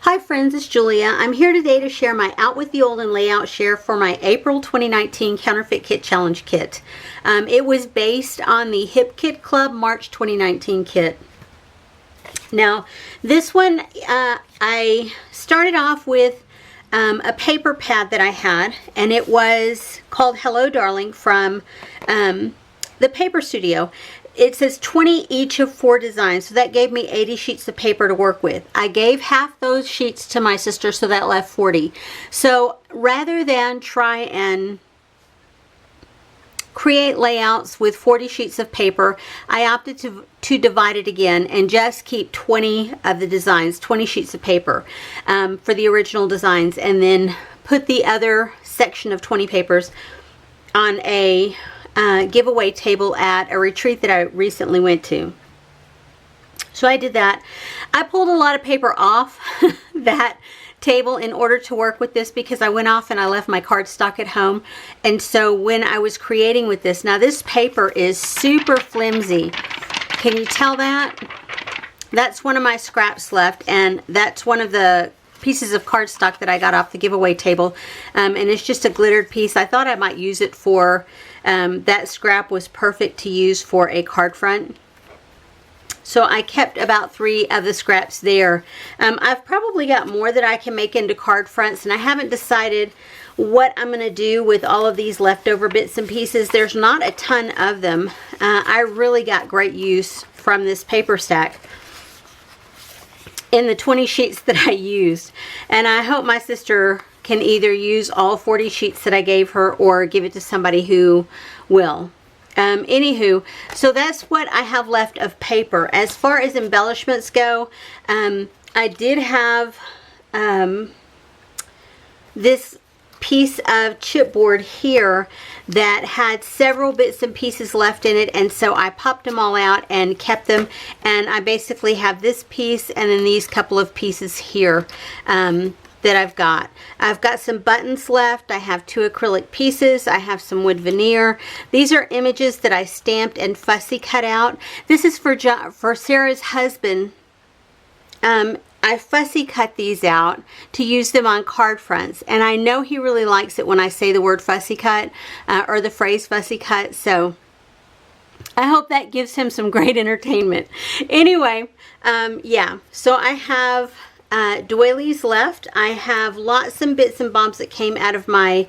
Hi friends, it's Julia. I'm here today to share my Out with the Old and Layout share for my April 2019 Counterfeit Kit Challenge kit. It was based on the Hip Kit Club March 2019 kit. Now, this one, I started off with a paper pad that I had, and it was called Hello Darling from the Paper Studio. It says 20 each of 4 designs, so that gave me 80 sheets of paper to work with. I gave half those sheets to my sister, so that left 40. So rather than try and create layouts with 40 sheets of paper, I opted to divide it again and just keep 20 of the designs, 20 sheets of paper for the original designs, and then put the other section of 20 papers on a giveaway table at a retreat that I recently went to. So I did that. I pulled a lot of paper off that table in order to work with this because I went off and I left my cardstock at home. And so when I was creating with this, now this paper is super flimsy. Can you tell that? That's one of my scraps left, and that's one of the pieces of cardstock that I got off the giveaway table, and it's just a glittered piece. I thought I might use it for that scrap was perfect to use for a card front, so I kept about 3 of the scraps there. I've probably got more that I can make into card fronts, and I haven't decided what I'm going to do with all of these leftover bits and pieces. There's not a ton of them. I really got great use from this paper stack in the 20 sheets that I used, and I hope my sister can either use all 40 sheets that I gave her or give it to somebody who will. Anywho, so that's what I have left of paper. As far as embellishments go, I did have this piece of chipboard here that had several bits and pieces left in it, and so I popped them all out and kept them, and I basically have this piece and then these couple of pieces here that I've got. I've got some buttons left. I have 2 acrylic pieces. I have some wood veneer. These are images that I stamped and fussy cut out. This is for Sarah's husband. I fussy cut these out to use them on card fronts, and I know he really likes it when I say the word fussy cut or the phrase fussy cut, so I hope that gives him some great entertainment. Anyway, yeah, so I have doilies left. I have lots of bits and bobs that came out of my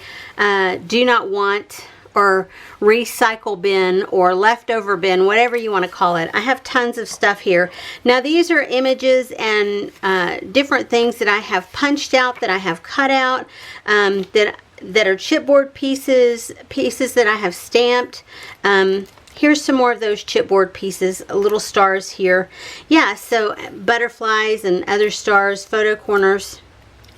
do not want or recycle bin or leftover bin, whatever you want to call it. I have tons of stuff here. Now these are images and different things that I have punched out, that I have cut out, that are chipboard pieces that I have stamped. Here's some more of those chipboard pieces, little stars here. Yeah, so butterflies and other stars, photo corners,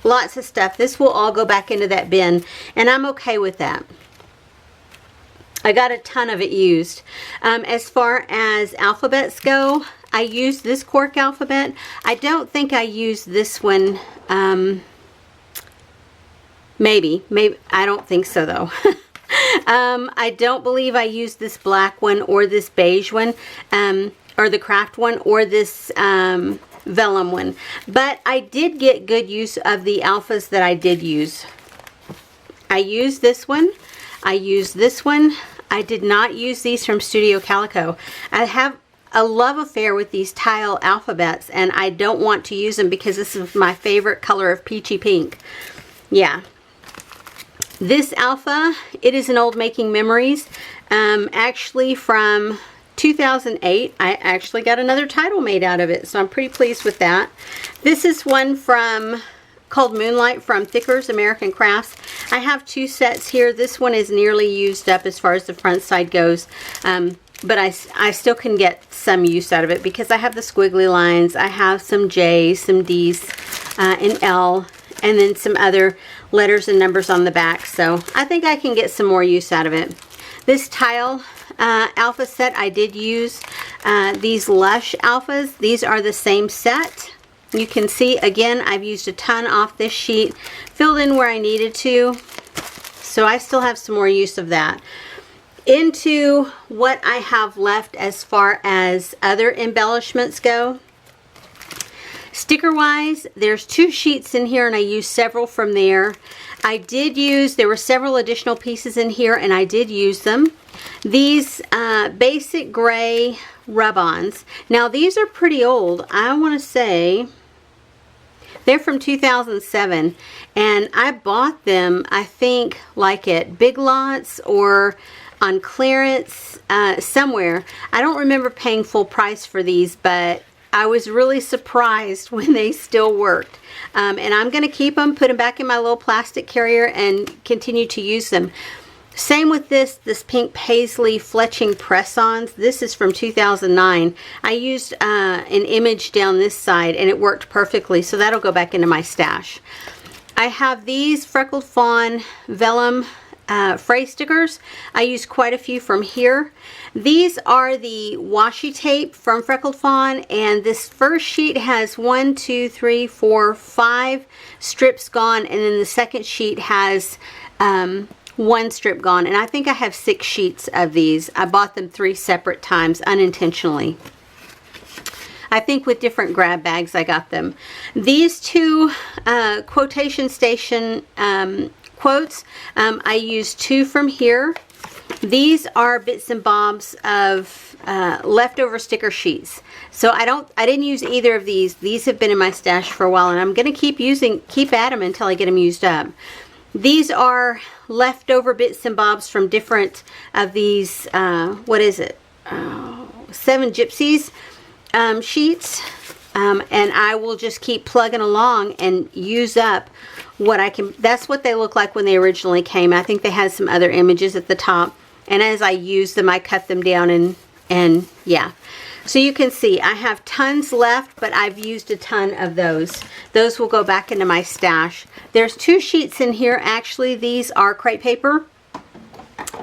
lots of stuff. This will all go back into that bin, and I'm okay with that. I got a ton of it used. As far as alphabets go, I used this cork alphabet. I don't think I used this one. Maybe, I don't think so though. I don't believe I used this black one or this beige one, or the craft one, or this vellum one. But I did get good use of the alphas that I did use. I used this one. I used this one. I did not use these from Studio Calico. I have a love affair with these tile alphabets, and I don't want to use them because this is my favorite color of peachy pink. Yeah. This alpha, it is an old Making Memories, actually from 2008. I actually got another title made out of it, so I'm pretty pleased with that. This is one called Moonlight from Thicker's American Crafts. I have 2 sets here. This one is nearly used up as far as the front side goes, but I still can get some use out of it because I have the squiggly lines. I have some J's, some D's, an L, and then some other letters and numbers on the back, so I think I can get some more use out of it. This tile alpha set, I did use these Lush alphas. These are the same set. You can see again I've used a ton off this sheet, filled in where I needed to, so I still have some more use of that. Into what I have left as far as other embellishments go. Sticker wise, there's 2 sheets in here and I used several from there. There were several additional pieces in here and I did use them. These basic gray rub-ons. Now these are pretty old. I want to say they're from 2007 and I bought them, I think, like at Big Lots or on clearance somewhere. I don't remember paying full price for these, but I was really surprised when they still worked. And I'm going to keep them, put them back in my little plastic carrier and continue to use them. Same with this pink paisley fletching press-ons. This is from 2009. I used an image down this side and it worked perfectly, so that'll go back into my stash. I have these Freckled Fawn vellum fray stickers. I used quite a few from here. These are the washi tape from Freckled Fawn, and this first sheet has 5 strips gone, and then the second sheet has 1 strip gone, and I think I have 6 sheets of these. I bought them 3 separate times unintentionally. I think with different grab bags I got them. These 2 quotation station quotes, I used 2 from here. These are bits and bobs of leftover sticker sheets. So I didn't use either of these. These have been in my stash for a while and I'm going to keep at them until I get them used up. These are leftover bits and bobs from different of these, what is it? 7 Gypsies sheets. And I will just keep plugging along and use up what I can. That's what they look like when they originally came. I think they had some other images at the top. And as I use them, I cut them down and yeah. So you can see I have tons left, but I've used a ton of those. Those will go back into my stash. There's 2 sheets in here. Actually, these are crepe paper.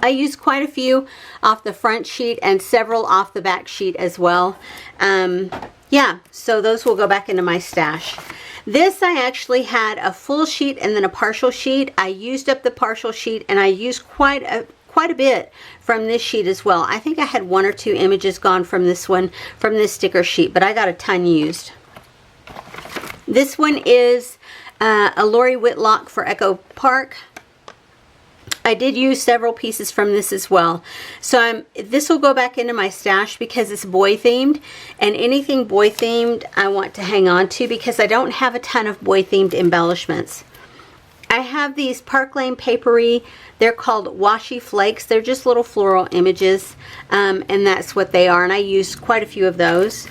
I used quite a few off the front sheet and several off the back sheet as well. Yeah, so those will go back into my stash. This I actually had a full sheet and then a partial sheet. I used up the partial sheet and I used quite a bit from this sheet as well. I think I had 1 or 2 images gone from this one, from this sticker sheet, but I got a ton used. This one is a Lori Whitlock for Echo Park. I did use several pieces from this as well. So this will go back into my stash because it's boy themed, and anything boy themed I want to hang on to because I don't have a ton of boy themed embellishments. I have these Park Lane Papery. They're called washi flakes. They're just little floral images, and that's what they are, and I used quite a few of those.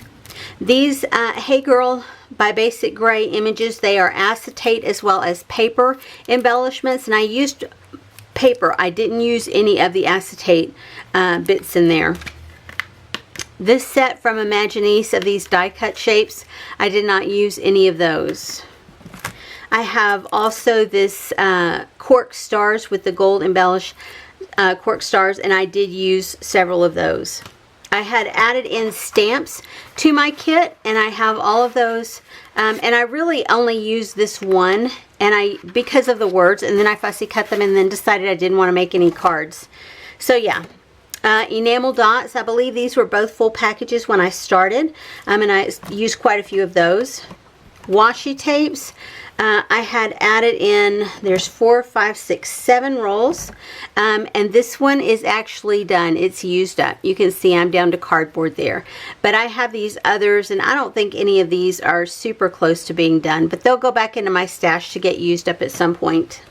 These Hey Girl by Basic Gray images, they are acetate as well as paper embellishments, and I used paper. I didn't use any of the acetate bits in there. This set from Imaginease of these die cut shapes, I did not use any of those. I have also this cork stars with the gold embellished cork stars, and I did use several of those. I had added in stamps to my kit, and I have all of those, and I really only used this one, and because of the words, and then I fussy cut them and then decided I didn't want to make any cards. So yeah. Enamel dots, I believe these were both full packages when I started, and I used quite a few of those. Washi tapes, I had added in, there's 4, 5, 6, 7 rolls, and this one is actually done. It's used up. You can see I'm down to cardboard there. But I have these others, and I don't think any of these are super close to being done, but they'll go back into my stash to get used up at some point.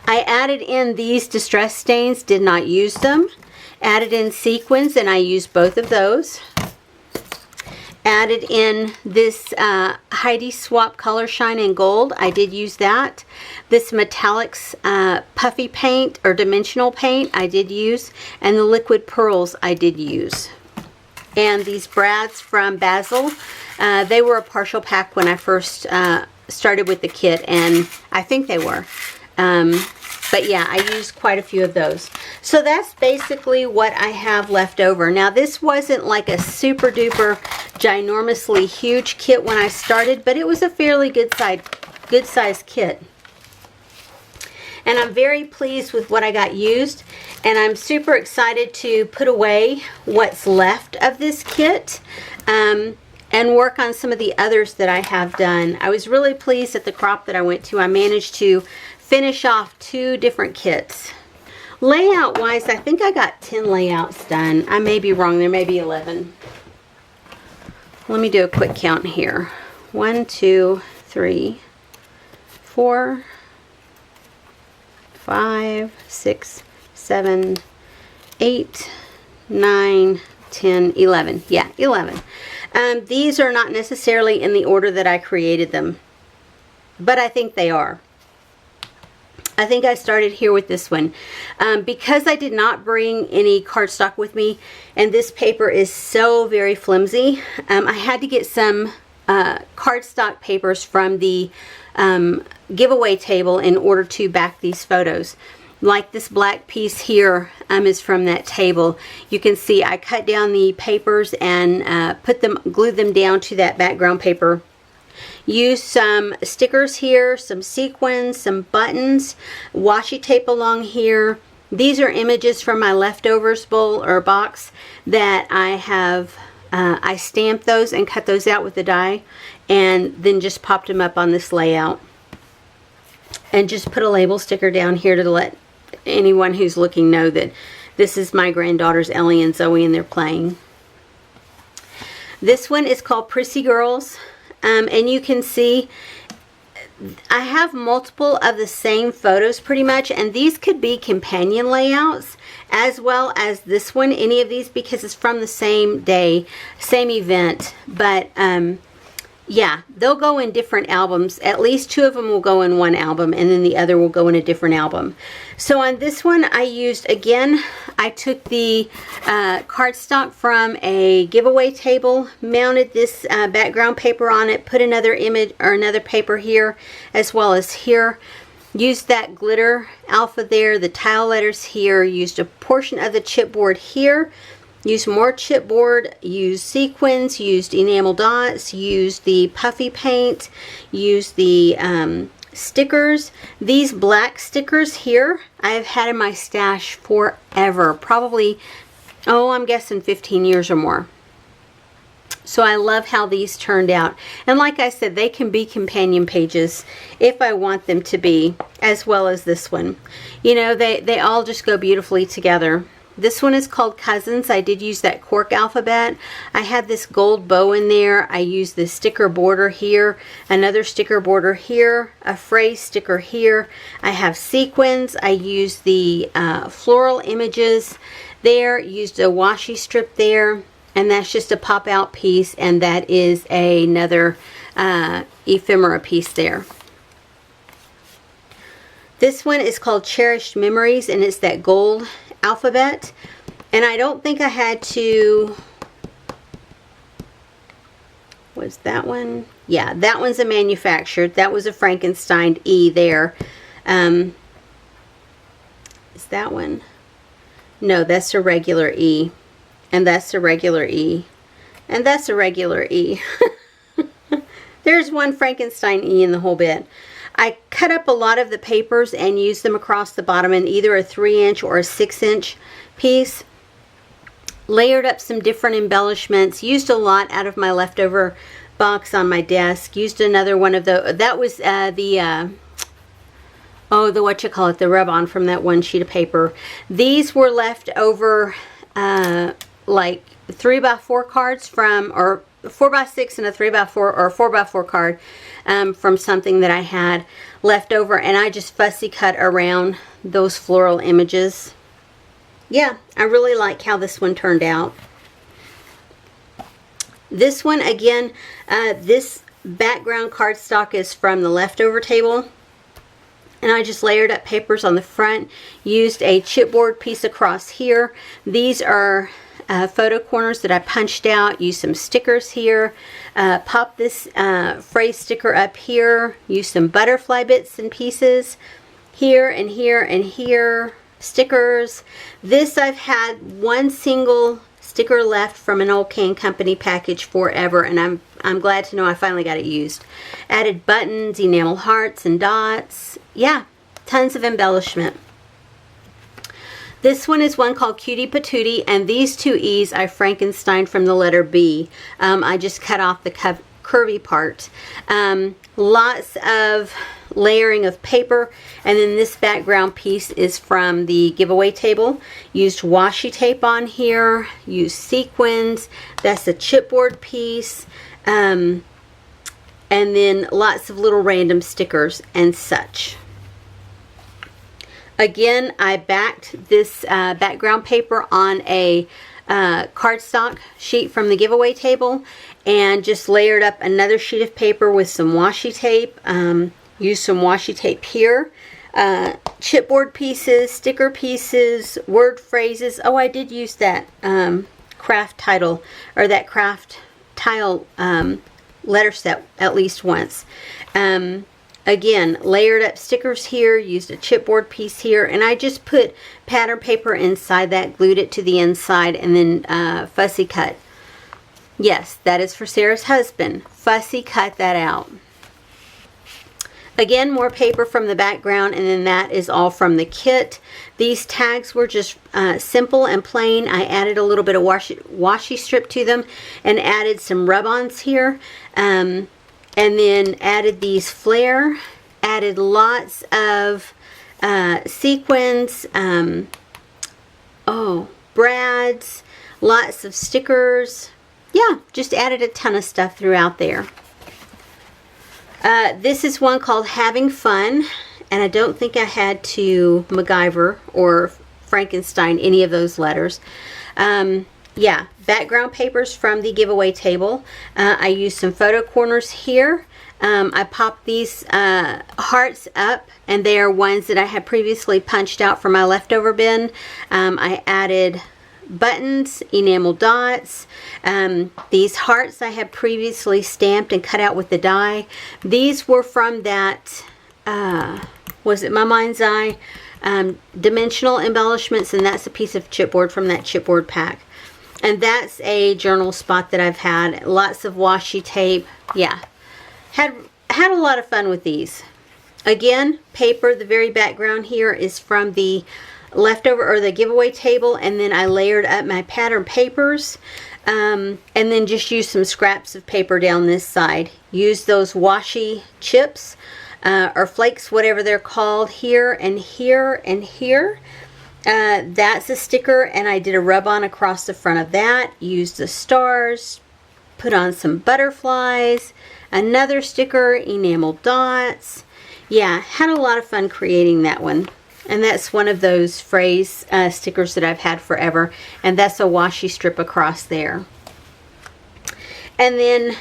I added in these distress stains, did not use them. Added in sequins, and I used both of those. Added in this Heidi Swap Color Shine in Gold. I did use that. This Metallics Puffy Paint or Dimensional Paint I did use. And the Liquid Pearls I did use. And these brads from Basil. They were a partial pack when I first started with the kit, and I think they were. But yeah, I used quite a few of those. So that's basically what I have left over. Now this wasn't like a super duper ginormously huge kit when I started, but it was a fairly good size kit. And I'm very pleased with what I got used, and I'm super excited to put away what's left of this kit. And and work on some of the others that I have done. I was really pleased at the crop that I went to. I managed to finish off 2 different kits. Layout wise, I think I got 10 layouts done. I may be wrong, there may be 11. Let me do a quick count here. 1, 2, 3, 4, 5, 6, 7, 8, 9, 10, 11. Yeah, 11. These are not necessarily in the order that I created them, but I think they are. I think I started here with this one. Because I did not bring any cardstock with me, and this paper is so very flimsy, I had to get some cardstock papers from the giveaway table in order to back these photos. Like this black piece here is from that table. You can see I cut down the papers and glued them down to that background paper. Use some stickers here, some sequins, some buttons, washi tape along here. These are images from my leftovers bowl or box that I have. I stamped those and cut those out with the die, and then just popped them up on this layout. And just put a label sticker down here to let anyone who's looking know that this is my granddaughters Ellie and Zoe, and they're playing. This one is called Prissy Girls. And you can see I have multiple of the same photos pretty much, and these could be companion layouts as well as this one, any of these, because it's from the same day, same event. But yeah, they'll go in different albums. At least 2 of them will go in one album, and then the other will go in a different album. So on this one, I used, again, I took the cardstock from a giveaway table, mounted this background paper on it, put another image or another paper here as well as here. Used that glitter alpha there, the tile letters here, used a portion of the chipboard here. Used more chipboard, used sequins, used enamel dots, used the puffy paint, used the stickers. These black stickers here, I've had in my stash forever. Probably, oh, I'm guessing 15 years or more. So I love how these turned out. And like I said, they can be companion pages if I want them to be, as well as this one. You know, they all just go beautifully together. This one is called Cousins. I did use that cork alphabet. I had this gold bow in there. I used the sticker border here, another sticker border here, a phrase sticker here. I have sequins. I used the floral images there, used a washi strip there, and that's just a pop out piece, and that is another ephemera piece there. This one is called Cherished Memories, and it's that gold alphabet. And I don't think I had to, was that one? Yeah, that one's a manufactured. That was a Frankenstein E there. Is that one? No, that's a regular E. And that's a regular E. And that's a regular E. There's one Frankenstein E in the whole bit. I cut up a lot of the papers and used them across the bottom in either a 3-inch or a 6-inch piece. Layered up some different embellishments. Used a lot out of my leftover box on my desk. Used another one of the, that was the rub-on from that one sheet of paper. These were left over like 3x4 cards from, or 4x6 and a 3x4 or 4x4 card from something that I had left over, and I just fussy cut around those floral images. Yeah, I really like how this one turned out. This one, again, this background cardstock is from the leftover table, and I just layered up papers on the front, used a chipboard piece across here. These are photo corners that I punched out, used some stickers here, popped this phrase sticker up here, used some butterfly bits and pieces here and here and here, stickers. This I've had one single sticker left from an old Can Company package forever, and I'm glad to know I finally got it used. Added buttons, enamel hearts and dots. Yeah, tons of embellishment. This one is one called Cutie Patootie, and these two E's I Frankenstein from the letter B. I just cut off the curvy part. Lots of layering of paper, and then this background piece is from the giveaway table. Used washi tape on here, used sequins. That's a chipboard piece, and then lots of little random stickers and such. Again, I backed this background paper on a cardstock sheet from the giveaway table and just layered up another sheet of paper with some washi tape. Used some washi tape here. Chipboard pieces, sticker pieces, word phrases. Oh, I did use that craft title, or that craft tile letter set at least once. Again, layered up stickers here, used a chipboard piece here, and I just put pattern paper inside that, glued it to the inside, and then fussy cut. Yes, that is for Sarah's husband. Fussy cut that out. Again, more paper from the background, and then that is all from the kit. These tags were just simple and plain. I added a little bit of washi strip to them and added some rub-ons here. And then added these flare, added lots of sequins, brads, lots of stickers. Yeah, just added a ton of stuff throughout there. This is one called Having Fun, and I don't think I had to MacGyver or Frankenstein any of those letters. Yeah, background papers from the giveaway table. I used some photo corners here. I popped these hearts up, and they are ones that I had previously punched out from my leftover bin. I added buttons, enamel dots. These hearts I had previously stamped and cut out with the die. These were from that, was it My Mind's Eye? Dimensional embellishments, and that's a piece of chipboard from that chipboard pack. And that's a journal spot that I've had. Lots of washi tape. Yeah. Had a lot of fun with these. Again, paper, the very background here is from the leftover or the giveaway table, and then I layered up my pattern papers, and then just used some scraps of paper down this side. Used those washi chips, or flakes, whatever they're called, here and here and here. That's a sticker, and I did a rub-on across the front of that. Used the stars, put on some butterflies, another sticker, enamel dots. Yeah, had a lot of fun creating that one. And that's one of those phrase stickers that I've had forever, and that's a washi strip across there. And then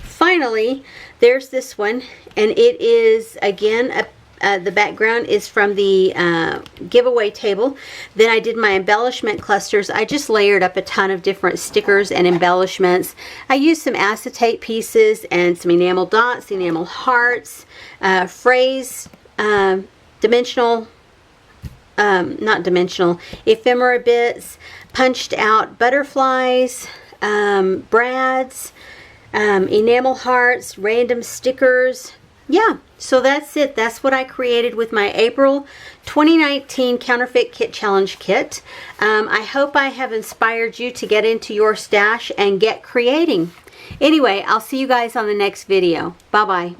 finally, there's this one, and it is again the background is from the giveaway table. Then I did my embellishment clusters. I just layered up a ton of different stickers and embellishments. I used some acetate pieces and some enamel dots, enamel hearts, phrase, dimensional, not dimensional, ephemera bits, punched out butterflies, brads, enamel hearts, random stickers. Yeah, so that's it. That's what I created with my April 2019 Counterfeit Kit Challenge kit. I hope I have inspired you to get into your stash and get creating. Anyway, I'll see you guys on the next video. Bye-bye.